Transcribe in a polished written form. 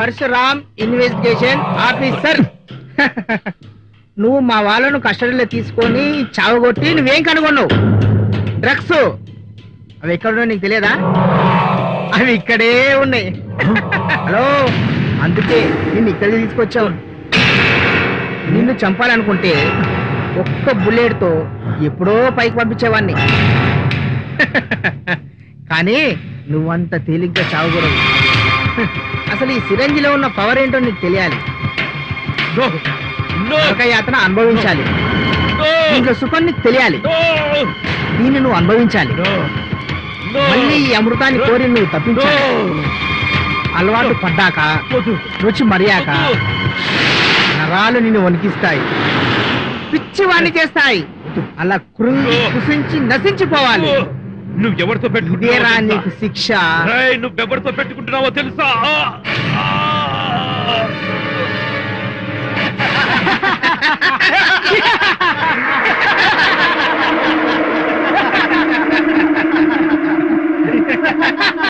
Parashuram investigation officer. నువ్వు మా వాళ్ళను కస్టడీలో తీసుకొని చావగొట్టి నువ్వేం కనుగొన్నావు? డ్రగ్స్. అవి ఎక్కడున్నా నీకు తెలియదా? అవి ఇక్కడే ఉన్నాయి. హలో, అందుకే నిన్ను ఇక్కడికి తీసుకొచ్చావు. నిన్ను చంపాలనుకుంటే ఒక్క బుల్లెట్తో ఎప్పుడో పైకి పంపించేవాడిని. కానీ నువ్వంత తేలిగ్గా చావకూడదు. అసలు ఈ సిరంజిలో ఉన్న పవర్ ఏంటో నీకు తెలియాలి. యాతన అనుభవించాలి. ఇంట్లో సుఖం నీకు తెలియాలి. దీన్ని నువ్వు అనుభవించాలి. మళ్ళీ ఈ అమృతాన్ని కోరి నువ్వు తప్పించాలి. అలవాటు పడ్డాక, రుచి మరియాక నరాలు నిన్ను వణికిస్తాయి, పిచ్చివాణ్ణి చేస్తాయి. అలా కృంగి కుసించి నశించిపోవాలి. నువ్వెవరితో ఇదేరా నీకు శిక్ష. నువ్వెవరితో పెట్టుకుంటున్నావో తెలుసా?